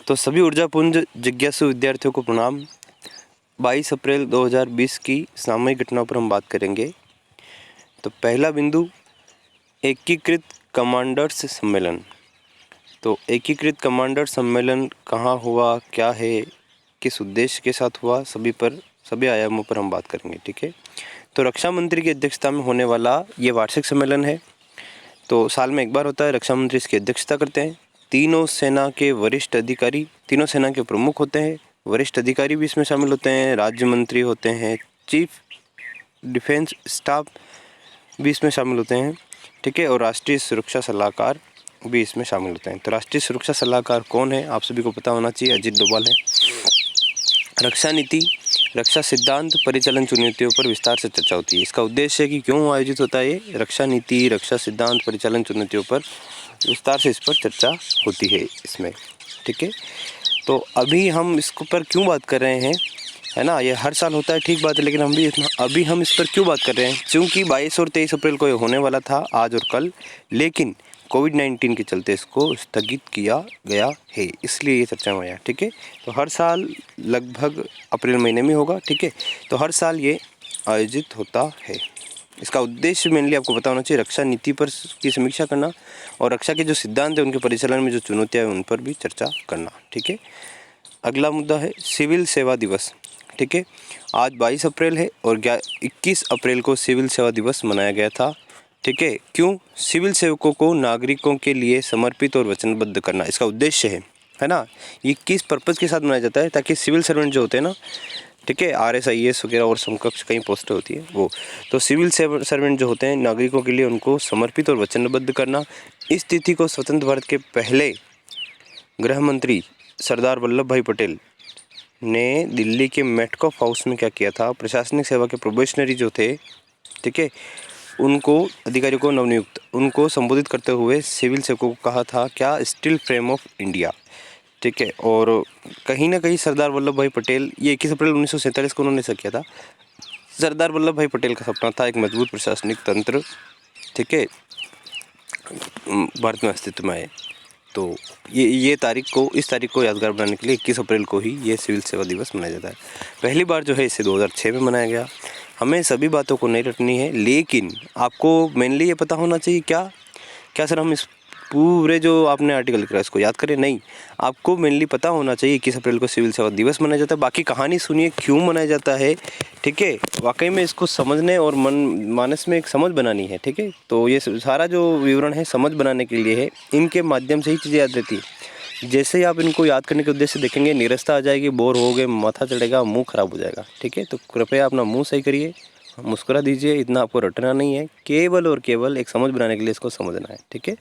तो सभी ऊर्जापुंज जिज्ञासु विद्यार्थियों को प्रणाम। 22 अप्रैल 2020 की सामयिक घटनाओं पर हम बात करेंगे। तो पहला बिंदु, एकीकृत कमांडर्स सम्मेलन। तो एकीकृत कमांडर सम्मेलन कहाँ हुआ, क्या है, किस उद्देश्य के साथ हुआ, सभी आयामों पर हम बात करेंगे। ठीक है। तो रक्षा मंत्री की अध्यक्षता में होने वाला ये वार्षिक सम्मेलन है। तो साल में एक बार होता है, रक्षा मंत्री इसकी अध्यक्षता करते हैं। तीनों सेना के वरिष्ठ अधिकारी, तीनों सेना के प्रमुख होते हैं, वरिष्ठ अधिकारी भी इसमें शामिल होते हैं, राज्य मंत्री होते हैं, चीफ डिफेंस स्टाफ भी इसमें शामिल होते हैं। ठीक है। और राष्ट्रीय सुरक्षा सलाहकार भी इसमें शामिल होते हैं। तो राष्ट्रीय सुरक्षा सलाहकार कौन है, आप सभी को पता होना चाहिए, अजीत डोभाल है। रक्षा नीति, रक्षा सिद्धांत, परिचालन चुनौतियों पर विस्तार से चर्चा होती है। इसका उद्देश्य है कि क्यों आयोजित होता है ये, रक्षा नीति, रक्षा सिद्धांत, परिचालन चुनौतियों पर विस्तार से इस पर चर्चा होती है इसमें। ठीक है। तो अभी हम इसके ऊपर क्यों बात कर रहे हैं, है ना, ये हर साल होता है, ठीक बात है, लेकिन अभी हम इस पर क्यों बात कर रहे हैं, क्योंकि 22 और 23 अप्रैल को ये होने वाला था, आज और कल, लेकिन कोविड-19 के चलते इसको स्थगित किया गया है, इसलिए ये चर्चा में आया। ठीक है। तो हर साल लगभग अप्रैल महीने में होगा। ठीक है। तो हर साल ये आयोजित होता है। इसका उद्देश्य मेनली आपको पता होना चाहिए, रक्षा नीति पर की समीक्षा करना और रक्षा के जो सिद्धांत है उनके परिचालन में जो चुनौतियाँ हैं उन पर भी चर्चा करना। ठीक है। अगला मुद्दा है सिविल सेवा दिवस। ठीक है। आज 22 अप्रैल है और 21 अप्रैल को सिविल सेवा दिवस मनाया गया था। ठीक है। क्यों? सिविल सेवकों को नागरिकों के लिए समर्पित और वचनबद्ध करना इसका उद्देश्य है ना। ये किस पर्पज़ के साथ मनाया जाता है, ताकि सिविल सर्वेंट जो होते हैं ना, ठीक है, RS IAS वगैरह और समकक्ष कई पोस्टें होती है वो, तो सिविल सर्वेंट जो होते हैं नागरिकों के लिए उनको समर्पित और वचनबद्ध करना। इस तिथि को स्वतंत्र भारत के पहले गृह मंत्री सरदार वल्लभ भाई पटेल ने दिल्ली के मेटकॉफ हाउस में क्या किया था, प्रशासनिक सेवा के प्रोबेशनरी जो थे, ठीक है, उनको, अधिकारियों को नवनियुक्त, उनको संबोधित करते हुए सिविल सेवकों को कहा था क्या, स्टील फ्रेम ऑफ इंडिया। ठीक है। और कहीं ना कहीं सरदार वल्लभ भाई पटेल, ये 21 अप्रैल 1947 को उन्होंने ऐसा किया था। सरदार वल्लभ भाई पटेल का सपना था एक मजबूत प्रशासनिक तंत्र, ठीक है, भारत में अस्तित्व में आए। तो ये इस तारीख को यादगार बनाने के लिए 21 अप्रैल को ही ये सिविल सेवा दिवस मनाया जाता है। पहली बार जो है इसे 2006 में मनाया गया। हमें सभी बातों को नहीं रटनी है, लेकिन आपको मेनली ये पता होना चाहिए क्या सर हम इस पूरे जो आपने आर्टिकल लिखा है इसको याद करें, नहीं, आपको मेनली पता होना चाहिए 21 अप्रैल को सिविल सेवा दिवस मनाया जाता है। बाकी कहानी सुनिए क्यों मनाया जाता है। ठीक है। वाकई में इसको समझने और मानस में एक समझ बनानी है। ठीक है। तो ये सारा जो विवरण है समझ बनाने के लिए है, इनके माध्यम से ही चीज़ें याद रहती है। जैसे ही आप इनको याद करने के उद्देश्य से देखेंगे, निरस्ता आ जाएगी, बोर हो गए, माथा चढ़ेगा, मुंह खराब हो जाएगा। ठीक है। तो कृपया अपना मुंह सही करिए, मुस्कुरा दीजिए, इतना आपको रटना नहीं है, केवल और केवल एक समझ बनाने के लिए इसको समझना है। ठीक है।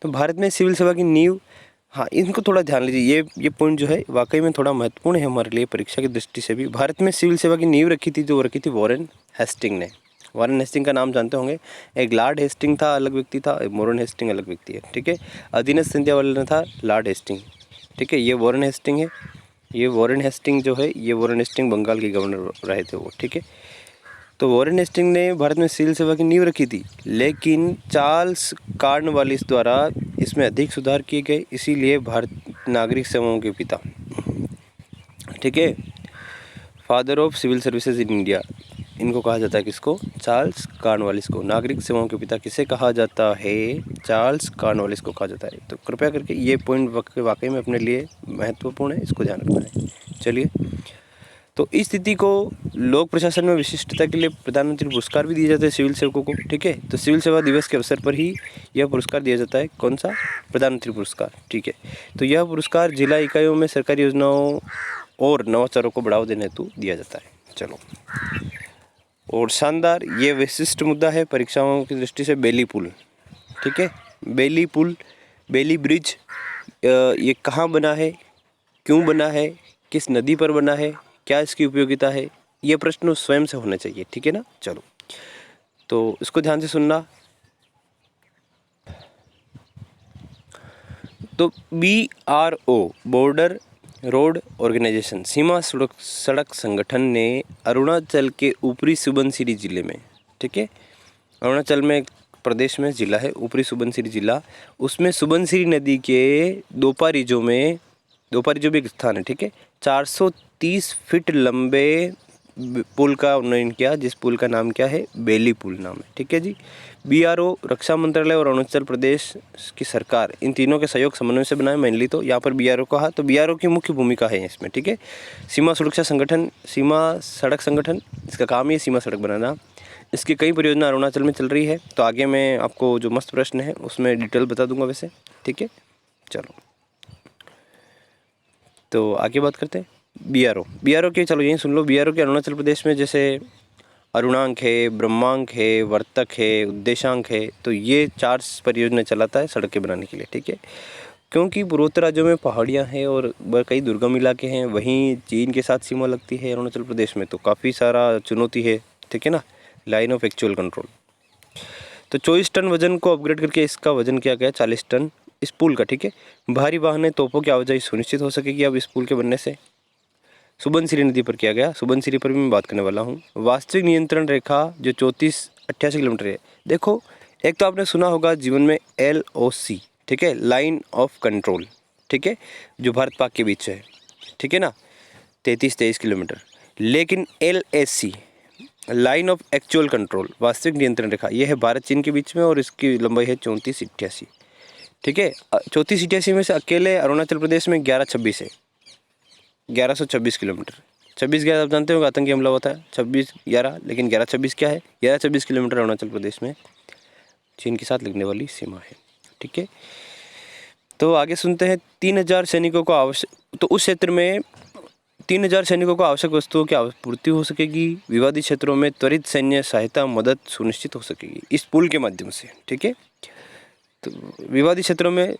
तो भारत में सिविल सेवा की नींव, हाँ, इनको थोड़ा ध्यान लीजिए, ये पॉइंट जो है वाकई में थोड़ा महत्वपूर्ण है हमारे लिए परीक्षा की दृष्टि से भी। भारत में सिविल सेवा की नींव रखी थी वॉरेन हेस्टिंग ने। वॉरेन हेस्टिंग का नाम जानते होंगे। एक लॉर्ड हेस्टिंग था, अलग व्यक्ति था, एक वॉरेन हेस्टिंग अलग व्यक्ति है। ठीक है। अधीनस्थ सिंधिया वाले ने था लॉर्ड हेस्टिंग। ठीक है। ये वॉरेन हेस्टिंग है। ये वॉरेन हेस्टिंग जो है, ये वॉरेन हेस्टिंग बंगाल के गवर्नर रहे थे वो। ठीक है। तो वॉरेन हेस्टिंग ने भारत में सिविल सेवा की नींव रखी थी, लेकिन चार्ल्स कॉर्नवालिस द्वारा इसमें अधिक सुधार किए गए, इसीलिए भारत नागरिक सेवाओं के पिता, ठीक है, father of civil services in India, इनको कहा जाता है किसको, चार्ल्स कॉर्नवालिस को। नागरिक सेवाओं के पिता किसे कहा जाता है, चार्ल्स कॉर्नवालिस को कहा जाता है। तो कृपया करके ये पॉइंट वाकई में अपने लिए महत्वपूर्ण है, इसको ध्यान रखना है। चलिए, तो इस स्थिति को लोक प्रशासन में विशिष्टता के लिए प्रधानमंत्री पुरस्कार भी दिए जाते हैं सिविल सेवकों को। ठीक है। तो सिविल सेवा दिवस के अवसर पर ही यह पुरस्कार दिया जाता है। कौन सा? प्रधानमंत्री पुरस्कार। ठीक है। तो यह पुरस्कार जिला इकाइयों में सरकारी योजनाओं और नवाचारों को बढ़ावा देने हेतु दिया जाता है। चलो, और शानदार ये विशिष्ट मुद्दा है परीक्षाओं की दृष्टि से, बेली पुल। ठीक है। बेली पुल, बेली ब्रिज, ये कहाँ बना है, क्यों बना है, किस नदी पर बना है, क्या इसकी उपयोगिता है, ये प्रश्न स्वयं से होना चाहिए। ठीक है ना। चलो, तो इसको ध्यान से सुनना। तो BRO, बॉर्डर रोड ऑर्गेनाइजेशन, सीमा सड़क संगठन ने अरुणाचल के ऊपरी सुबनसिरी जिले में, ठीक है, अरुणाचल में एक प्रदेश में जिला है ऊपरी सुबनसिरी जिला, उसमें सुबनसिरी नदी के दोपा रिजों में दोपारी जो भी एक स्थान है, ठीक है, 430 फीट लंबे पुल का उन्नयन किया, जिस पुल का नाम क्या है, बेली पुल नाम है, ठीक है जी। बीआरओ रक्षा मंत्रालय और अरुणाचल प्रदेश की सरकार, इन तीनों के सहयोग समन्वय से बना है। मेनली तो यहाँ पर बीआरओ कहा, तो बीआरओ की मुख्य भूमिका है इसमें, ठीक है। सीमा सुरक्षा संगठन, सीमा सड़क संगठन, इसका काम है सीमा सड़क बनाना। इसकी कई परियोजना अरुणाचल में चल रही है। तो आगे मैं आपको जो मस्त प्रश्न है उसमें डिटेल बता दूंगा वैसे, ठीक है। चलो तो आगे बात करते हैं बीआरओ के, चलो यही सुन लो। बीआरओ के अरुणाचल प्रदेश में जैसे अरुणांक है, ब्रह्मांक है, वर्तक है, उद्देशांक है, तो ये 4 परियोजना चलाता है सड़कें बनाने के लिए, ठीक है। क्योंकि पूर्वोत्तर राज्यों में पहाड़ियाँ हैं और कई दुर्गम इलाके हैं, वहीं चीन के साथ सीमा लगती है अरुणाचल प्रदेश में, तो काफ़ी सारा चुनौती है, ठीक है ना। Line of actual control. तो 24 टन वजन को अपग्रेड करके इसका वजन किया गया 40 टन इस पुल का, ठीक है। भारी वाहन तोपों की आवाजाही सुनिश्चित हो सकेगी अब इस पुल के बनने से। सुबनसिरी नदी पर किया गया, सुबनसिरी पर भी मैं बात करने वाला हूँ। वास्तविक नियंत्रण रेखा जो 34-88 किलोमीटर है। देखो, एक तो आपने सुना होगा जीवन में LOC, ठीक है, लाइन ऑफ कंट्रोल, ठीक है, जो भारत पाक के बीच है, ठीक है ना, 33-23 किलोमीटर। लेकिन LAC, line of actual control, वास्तविक नियंत्रण रेखा, यह है भारत चीन के बीच में और इसकी लंबाई है 34-88, ठीक है। 34-88 में से अकेले अरुणाचल प्रदेश में 11-26 है, 1126 किलोमीटर। 26-11 आप जानते हो आतंकी हमला हुआ था 26-11, लेकिन 11-26 क्या है, 11-26 किलोमीटर अरुणाचल प्रदेश में चीन के साथ लगने वाली सीमा है, ठीक है। तो आगे सुनते हैं। 3000 सैनिकों को आवश्यक, तो उस क्षेत्र में 3000 सैनिकों को आवश्यक वस्तुओं की आपूर्ति हो सकेगी। विवादित क्षेत्रों में त्वरित सैन्य सहायता मदद सुनिश्चित हो सकेगी इस पुल के माध्यम से, ठीक है। तो विवादित क्षेत्रों में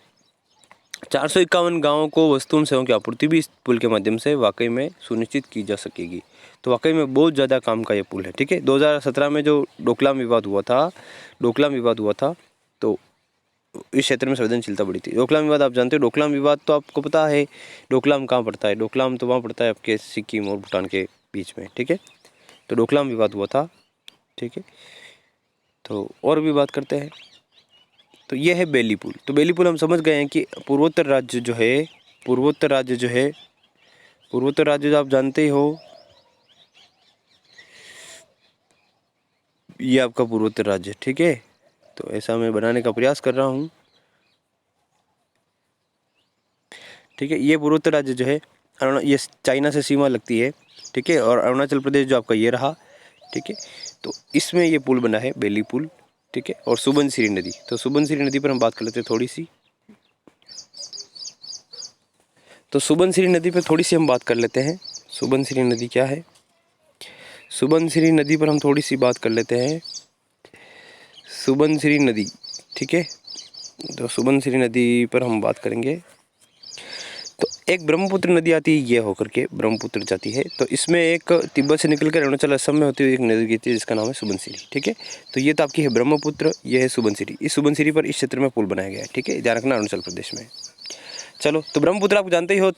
451 गाँवों को वस्तुओं सेवाओं की आपूर्ति भी इस पुल के माध्यम से वाकई में सुनिश्चित की जा सकेगी। तो वाकई में बहुत ज़्यादा काम का ये पुल है, ठीक है। 2017 में जो डोकलाम विवाद हुआ था, तो इस क्षेत्र में संवेदनशीलता बढ़ी थी। डोकलाम विवाद आप जानते हो, डोकलाम विवाद तो आपको पता है, डोकलाम कहाँ पड़ता है, डोकलाम तो वहाँ पड़ता है आपके सिक्किम और भूटान के बीच में, ठीक है। तो डोकलाम विवाद हुआ था, ठीक है। तो और भी बात करते हैं। तो ये है बेली पुल। तो बेली पुल हम समझ गए हैं कि पूर्वोत्तर राज्य जो आप जानते ही हो, ये आपका पूर्वोत्तर राज्य, ठीक है। तो ऐसा मैं बनाने का प्रयास कर रहा हूँ, ठीक है। ये पूर्वोत्तर राज्य जो है, ये चाइना से सीमा लगती है, ठीक है। और अरुणाचल प्रदेश जो आपका ये रहा, ठीक है। तो इसमें ये पुल बना है बेली पुल, ठीक है। और सुबनसिरी नदी, तो सुबनसिरी नदी पर हम बात कर लेते हैं थोड़ी सी। तो सुबनसिरी नदी पर थोड़ी सी हम बात कर लेते हैं। सुबनसिरी नदी क्या है, सुबनसिरी नदी पर हम थोड़ी सी बात कर लेते हैं। सुबनसिरी नदी, ठीक है। तो सुबनसिरी नदी पर हम बात करेंगे। तो एक ब्रह्मपुत्र नदी आती है, ये होकर के ब्रह्मपुत्र जाती है। तो इसमें एक तिब्बत से निकलकर अरुणाचल असम में होती हुई एक नदी गिरती है जिसका नाम है सुबनसिरी, ठीक है। तो ये तो आपकी है ब्रह्मपुत्र, ये है सुबनसिरी। इस सुबनसिरी पर इस क्षेत्र में पुल बनाया गया है, ठीक है, ध्यान रखना, अरुणाचल प्रदेश में। चलो, तो ब्रह्मपुत्र आप जानते ही हो,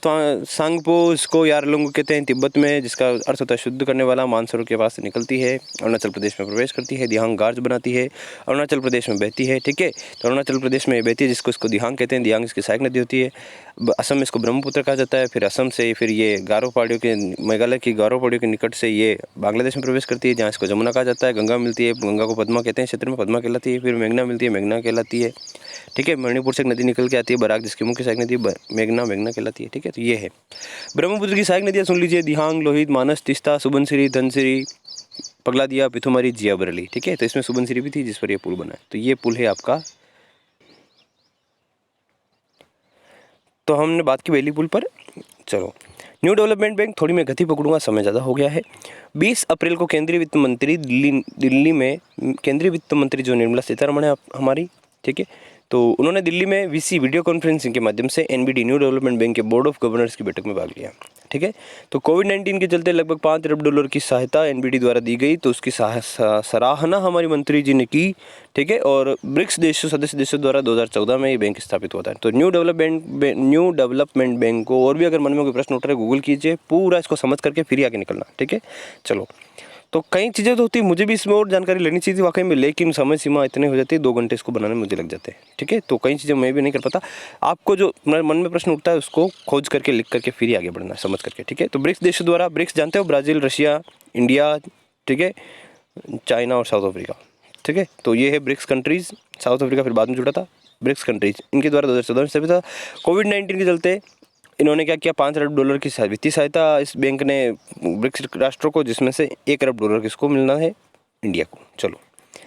सांगपो इसको यारलुंग कहते हैं तिब्बत में, जिसका अर्थ होता है शुद्ध करने वाला। मानसरोवर के पास से निकलती है, अरुणाचल प्रदेश में प्रवेश करती है, दिहांग गार्ज बनाती है, अरुणाचल प्रदेश में बहती है, ठीक है। तो अरुणाचल प्रदेश में बहती है, इसको दिहांग कहते हैं। दिहांग इसकी सहायक नदी होती है। असम में इसको ब्रह्मपुत्र कहा जाता है। फिर असम से फिर ये गारो पहाड़ियों के, मेघालय की गारो पहाड़ियों के निकट से ये बांग्लादेश में प्रवेश करती है, जहाँ इसको जमुना कहा जाता है। गंगा मिलती है, गंगा को पद्मा कहते हैं, क्षेत्र में पद्मा कहलाती है। फिर मेघना मिलती है, मेघना कहलाती है, ठीक है। मणिपुर से एक नदी निकल के आती है, बराक, जिसकी मुख्य सहायक नदी मेघना कहलाती है, ठीक है। तो ये है ब्रह्मपुत्र की सहायक नदियाँ, सुन लीजिए, दिहांग, लोहित, मानस, तीस्ता, सुबनसिरी, धनसिरी, पगलादिया, पिथुमारी, जिया बरेली, ठीक है। तो इसमें सुबनसिरी भी थी जिस पर यह पुल बना है। तो ये पुल है आपका। तो हमने बात की बेली पुल पर। चलो, न्यू डेवलपमेंट बैंक, थोड़ी मैं गति पकड़ूंगा, समय ज़्यादा हो गया है। 20 अप्रैल को केंद्रीय वित्त मंत्री दिल्ली में, केंद्रीय वित्त मंत्री जो निर्मला सीतारमण है हमारी, ठीक है, तो उन्होंने दिल्ली में वीडियो कॉन्फ्रेंसिंग के माध्यम से NBD न्यू डेवलपमेंट बैंक के बोर्ड ऑफ गवर्नर्स की बैठक में भाग लिया, ठीक है। तो कोविड-19 के चलते लगभग $5 अरब की सहायता NBD द्वारा दी गई, तो उसकी सराहना हमारी मंत्री जी ने की, ठीक है। और ब्रिक्स सदस्य देशों द्वारा 2014 में ये बैंक स्थापित होता है। तो न्यू डेवलपमेंट बैंक को, और भी अगर मन में कोई प्रश्न उठ रहा है, गूगल कीजिए, पूरा इसको समझ करके फिर आगे निकलना, ठीक है। चलो, तो कई चीज़ें तो होती है, मुझे भी इसमें और जानकारी लेनी चाहिए थी वाकई में, लेकिन समय सीमा इतनी हो जाती है, 2 घंटे इसको बनाने में मुझे लग जाते हैं। ठीक है, तो कई चीज़ें मैं भी नहीं कर पाता। आपको जो मन में प्रश्न उठता है उसको खोज करके, लिख करके फिर ही आगे बढ़ना है, समझ करके। ठीक है, तो ब्रिक्स देशों द्वारा, ब्रिक्स जानते हो, ब्राज़ील, रशिया, इंडिया, ठीक है, चाइना और साउथ अफ्रीका। ठीक है, तो ये है ब्रिक्स कंट्रीज़। साउथ अफ्रीका फिर बाद में जुड़ा था। ब्रिक्स कंट्रीज इनके द्वारा 2014 में सभी था। कोविड-19 के चलते इन्होंने क्या किया, $5 अरब की वित्तीय सहायता इस बैंक ने ब्रिक्स राष्ट्रों को, जिसमें से $1 अरब किसको मिलना है, इंडिया को। चलो,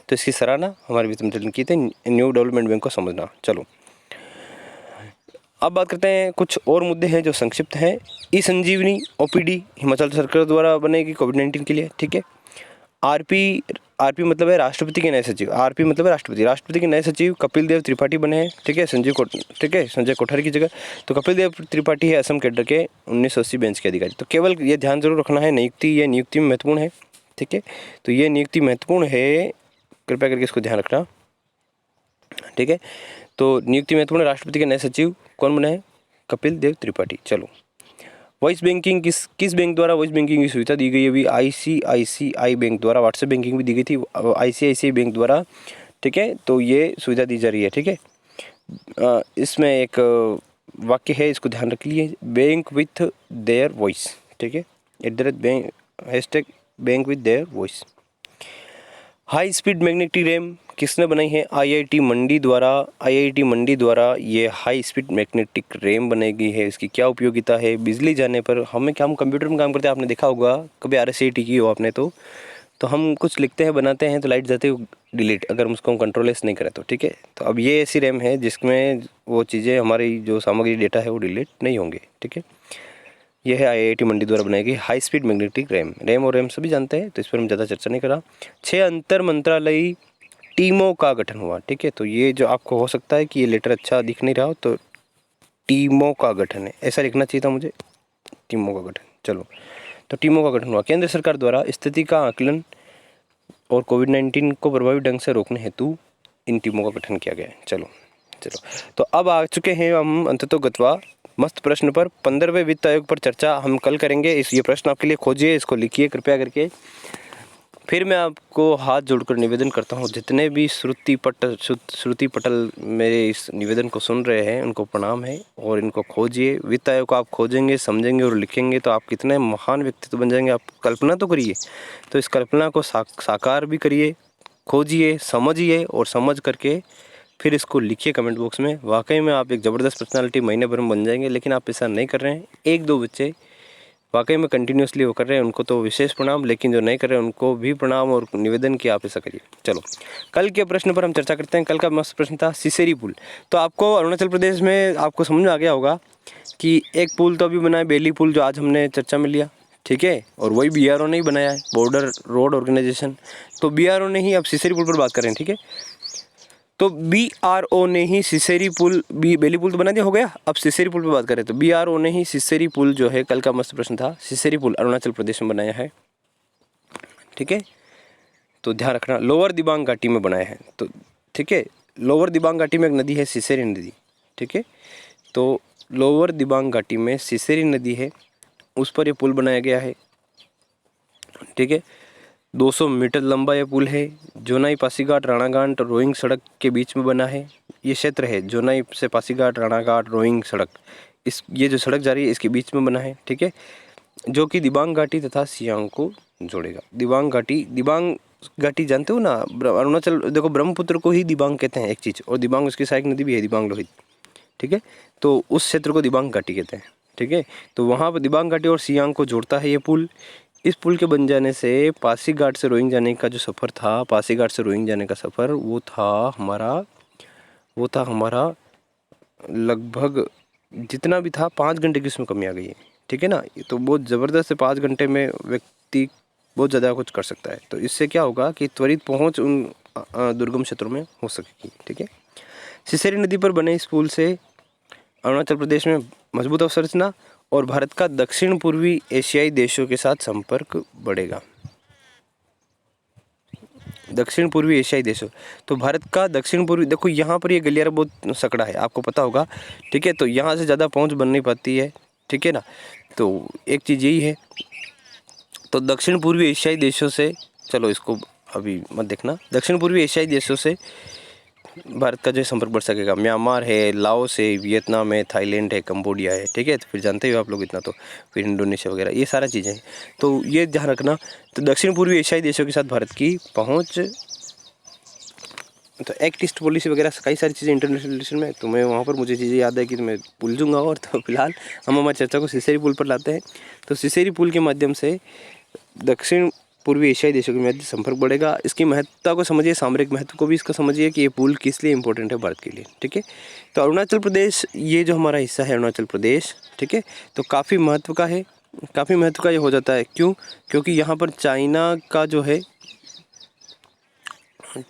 तो इसकी सराहना हमारे वित्त मंत्री ने की थी, न्यू डेवलपमेंट बैंक को समझना। चलो, अब बात करते हैं, कुछ और मुद्दे हैं जो संक्षिप्त हैं। ई संजीवनी ओपीडी हिमाचल सरकार द्वारा बनेगी कोविड-19 के लिए। ठीक है, आरपी मतलब है राष्ट्रपति के नए सचिव। आरपी मतलब है राष्ट्रपति के नए सचिव कपिल देव त्रिपाठी बने हैं। ठीक है, संजय कोठारी की जगह। तो कपिल देव त्रिपाठी है असम कैडर के 1980 बेंच के अधिकारी। तो केवल ये ध्यान जरूर रखना है, ये नियुक्ति में महत्वपूर्ण है। ठीक है, तो ये नियुक्ति महत्वपूर्ण है, कृपया करके इसको ध्यान रखना। ठीक है, तो नियुक्ति महत्वपूर्ण, राष्ट्रपति के नए सचिव कौन बने हैं, कपिल देव त्रिपाठी। चलो, वॉइस बैंकिंग किस बैंक द्वारा वॉइस बैंकिंग की सुविधा दी गई है? अभी आईसीआईसीआई बैंक द्वारा। व्हाट्सएप बैंकिंग भी दी गई थी आईसीआईसीआई बैंक द्वारा। ठीक है, तो ये सुविधा दी जा रही है। ठीक है, इसमें एक वाक्य है, इसको ध्यान रख लिए, बैंक विथ देयर वॉइस। ठीक है, @ bank with their voice. High speed magnetic RAM किसने बनाई है? आईआईटी मंडी द्वारा ये हाई स्पीड मैग्नेटिक रैम बनाई गई है। इसकी क्या उपयोगिता है? बिजली जाने पर हम कंप्यूटर में काम करते हैं, आपने देखा होगा, कभी RSAT की हो आपने, तो हम कुछ लिखते हैं, बनाते हैं, तो लाइट जाते ही डिलीट, अगर उसको हम कंट्रोल एस नहीं करें तो। ठीक है, तो अब ये ऐसी रैम है जिसमें वो चीज़ें, हमारी जो सामग्री डेटा है वो डिलीट नहीं होंगे। ठीक है, यह है आईआईटी मंडी द्वारा बनाई गई हाई स्पीड मैग्नेटिक रैम और रैम सभी जानते हैं, तो इस पर हम ज़्यादा चर्चा नहीं करा। 6 अंतर मंत्रालयी टीमों का गठन हुआ। ठीक है, तो ये जो आपको हो सकता है कि ये लेटर अच्छा दिख नहीं रहा हो, तो टीमों का गठन है, ऐसा लिखना चाहिए था मुझे, टीमों का गठन। चलो, तो टीमों का गठन हुआ। केंद्र सरकार द्वारा स्थिति का आकलन और कोविड-19 को प्रभावी ढंग से रोकने हेतु इन टीमों का गठन किया गया है। चलो, तो अब आ चुके हैं हम अंततोगत्वा मस्त प्रश्न पर। 15वें वित्त आयोग पर चर्चा हम कल करेंगे। ये प्रश्न आपके लिए खोजिए, इसको लिखिए कृपया करके। फिर मैं आपको हाथ जोड़कर निवेदन करता हूँ, जितने भी श्रुति पटल मेरे इस निवेदन को सुन रहे हैं, उनको प्रणाम है, और इनको खोजिए। वित्त आयोग को आप खोजेंगे, समझेंगे और लिखेंगे तो आप कितने महान व्यक्तित्व बन जाएंगे। आप कल्पना तो करिए, तो इस कल्पना को साकार भी करिए, खोजिए, समझिए, और समझ करके फिर इसको लिखिए कमेंट बॉक्स में। वाकई में आप एक ज़बरदस्त पर्सनालिटी महीने भर में बन जाएंगे, लेकिन आप ऐसा नहीं कर रहे हैं। 1-2 बच्चे वाकई में कंटिन्यूसली वो कर रहे हैं, उनको तो विशेष प्रणाम, लेकिन जो नहीं कर रहे हैं उनको भी प्रणाम और निवेदन कि आप ऐसा करिए। चलो, कल के प्रश्न पर हम चर्चा करते हैं। कल का मस्त प्रश्न था सिसेरी पुल। तो आपको अरुणाचल प्रदेश में आपको समझ में आ गया होगा कि एक पुल तो अभी बना है, बेली पुल, जो आज हमने चर्चा में लिया। ठीक है, और वही BRO ने ही बनाया है, बॉर्डर रोड ऑर्गेनाइजेशन। तो BRO ने ही, अब सिसेरी पुल पर बात करें। ठीक है, तो BRO ने ही सिसेरी पुल, बेली पुल तो बना दिया, हो गया। अब सिसेरी पुल पे बात करें तो BRO ने ही सिसेरी पुल जो है, कल का मस्त प्रश्न था, सिसेरी पुल अरुणाचल प्रदेश में बनाया है। ठीक है, तो ध्यान रखना, लोअर दिबांग घाटी में बनाया है। तो ठीक है, लोअर दिबांग घाटी में एक नदी है, सिसेरी नदी। ठीक है, तो लोअर दिबांग घाटी में सिसेरी नदी है, उस पर यह पुल बनाया गया है। ठीक है, 200 मीटर लंबा यह पुल है। जोनाई पासीघाट राणाघाट रोइंग सड़क के बीच में बना है। ये क्षेत्र है जोनाई से पासीघाट राणाघाट रोइंग सड़क, ये जो सड़क जा रही है इसके बीच में बना है। ठीक है, जो कि दिबांग घाटी तथा सियांग को जोड़ेगा। दिबांग घाटी जानते हो ना, अरुणाचल, देखो ब्रह्मपुत्र को ही दिबांग कहते हैं एक चीज़, और दिबांग उसकी सहायक नदी भी है, दिबांग लोहित। ठीक है, तो उस क्षेत्र को दिबांग घाटी कहते हैं। ठीक है, तो वहाँ पर दिबांग घाटी और सियांग को जोड़ता है ये पुल। इस पुल के बन जाने से पासीघाट से रोइंग जाने का जो सफ़र था, पासीघाट से रोइंग जाने का सफ़र, वो था हमारा लगभग जितना भी था 5 घंटे की उसमें कमी आ गई है। ठीक है ना, तो बहुत ज़बरदस्त है। 5 घंटे में व्यक्ति बहुत ज़्यादा कुछ कर सकता है। तो इससे क्या होगा कि त्वरित पहुंच उन दुर्गम क्षेत्रों में हो सकेगी। ठीक है, सिसेरी नदी पर बने इस पुल से अरुणाचल प्रदेश में मजबूत अवसंरचना और भारत का दक्षिण पूर्वी एशियाई देशों के साथ संपर्क बढ़ेगा। दक्षिण पूर्वी एशियाई देशों, तो भारत का दक्षिण पूर्वी, देखो यहाँ पर ये गलियारा बहुत सकड़ा है, आपको पता होगा। ठीक है, तो यहाँ से ज़्यादा पहुँच बन नहीं पाती है। ठीक है ना, तो एक चीज़ यही है। तो दक्षिण पूर्वी एशियाई देशों से, चलो इसको अभी मत देखना, दक्षिण पूर्वी एशियाई देशों से भारत का जो संपर्क बढ़ सकेगा। म्यांमार है, लाओस है, वियतनाम है, थाईलैंड है, कंबोडिया है, ठीक है। तो फिर जानते हो आप लोग इतना, तो फिर इंडोनेशिया वगैरह, ये सारा चीज़ें हैं। तो ये ध्यान रखना। तो दक्षिण पूर्वी एशियाई देशों के साथ भारत की पहुँच, तो एक्ट ईस्ट पॉलिसी वगैरह कई सारी चीज़ें इंटरनेशनल रिलेशन में, तो मैं वहाँ पर मुझे चीज़ें याद है कि मैं भूल जाऊँगा। और तो फिलहाल हम हमारी चर्चा को सिसेरी पुल पर लाते हैं। तो सिसेरी पुल के माध्यम से दक्षिण पूर्वी एशियाई देशों के मध्य संपर्क बढ़ेगा। इसकी महत्ता को समझिए, सामरिक महत्व को भी इसका समझिए कि ये पुल किस लिए इंपॉर्टेंट है भारत के लिए, ठीक है। तो अरुणाचल प्रदेश, ये जो हमारा हिस्सा है अरुणाचल प्रदेश, ठीक है, तो काफ़ी महत्व का है, काफ़ी महत्व का ये हो जाता है। क्यों? क्योंकि यहाँ पर चाइना का जो है,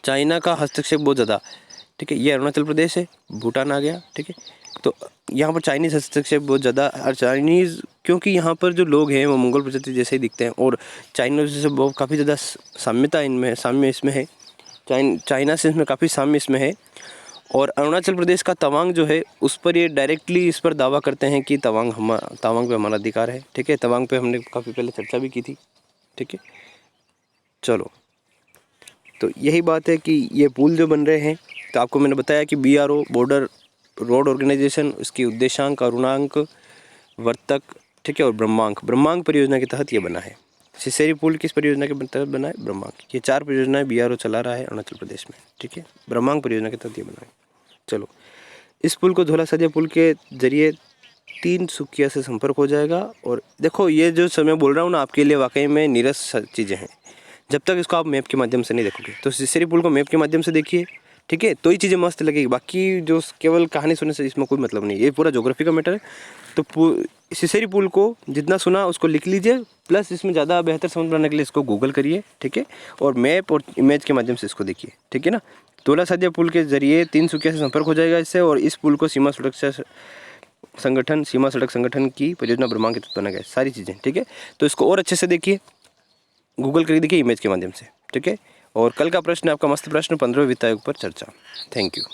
चाइना का हस्तक्षेप बहुत ज़्यादा, ठीक है। ये अरुणाचल प्रदेश है, भूटान आ गया, ठीक है। तो यहाँ पर चाइनीज़ हस्तक्षेप बहुत ज़्यादा, और चाइनीज़, क्योंकि यहाँ पर जो लोग हैं वो मंगोल प्रजाति जैसे ही दिखते हैं, और चाइना से बहुत काफ़ी ज़्यादा साम्यता इनमें, साम्य इसमें है, चाइना से इसमें काफ़ी साम्य इसमें है। और अरुणाचल प्रदेश का तवांग जो है, उस पर ये डायरेक्टली इस पर दावा करते हैं कि तवांग पे हमारा अधिकार है, ठीक है। तवांग पे हमने काफ़ी पहले चर्चा भी की थी, ठीक है। चलो, तो यही बात है कि ये पुल जो बन रहे हैं, तो आपको मैंने बताया कि BRO, बॉर्डर रोड ऑर्गेनाइजेशन, उसकी उद्देश्यांक, अरुणांक, वर्तक, ठीक है, और ब्रह्मांक परियोजना के तहत ये बना है। सिसेरी पुल किस परियोजना के तहत बना है? ब्रह्मांक। ये 4 परियोजनाएं BRO चला रहा है अरुणाचल प्रदेश में, ठीक है। ब्रह्मांक परियोजना के तहत ये बना है। चलो, इस पुल को धौला सदिया पुल के जरिए तिनसुकिया से संपर्क हो जाएगा। और देखो, ये जो समय बोल रहा हूँ ना, आपके लिए वाकई में नीरस चीज़ें हैं, जब तक इसको आप मैप के माध्यम से नहीं देखोगे। तो सिसेरी पुल को मैप के माध्यम से देखिए, ठीक है, तो ही चीज़ें मस्त लगेगी। बाकी जो केवल कहानी सुनने से इसमें कोई मतलब नहीं, ये पूरा ज्योग्राफी का मैटर है। तो सिसेरी पुल को जितना सुना उसको लिख लीजिए, प्लस इसमें ज़्यादा बेहतर समझ बनाने के लिए इसको गूगल करिए, ठीक है, और मैप और इमेज के माध्यम से इसको देखिए, ठीक है ना। धौला सदिया पुल के जरिए तिनसुकिया से संपर्क हो जाएगा इससे, और इस पुल को सीमा सड़क संगठन की परियोजना ब्रह्मांक के तहत बना गया, सारी चीज़ें, ठीक है। तो इसको और अच्छे से देखिए, गूगल करके देखिए इमेज के माध्यम से, ठीक है। और कल का प्रश्न आपका मस्त प्रश्न, 15वें वित्त आयोग पर चर्चा। Thank you.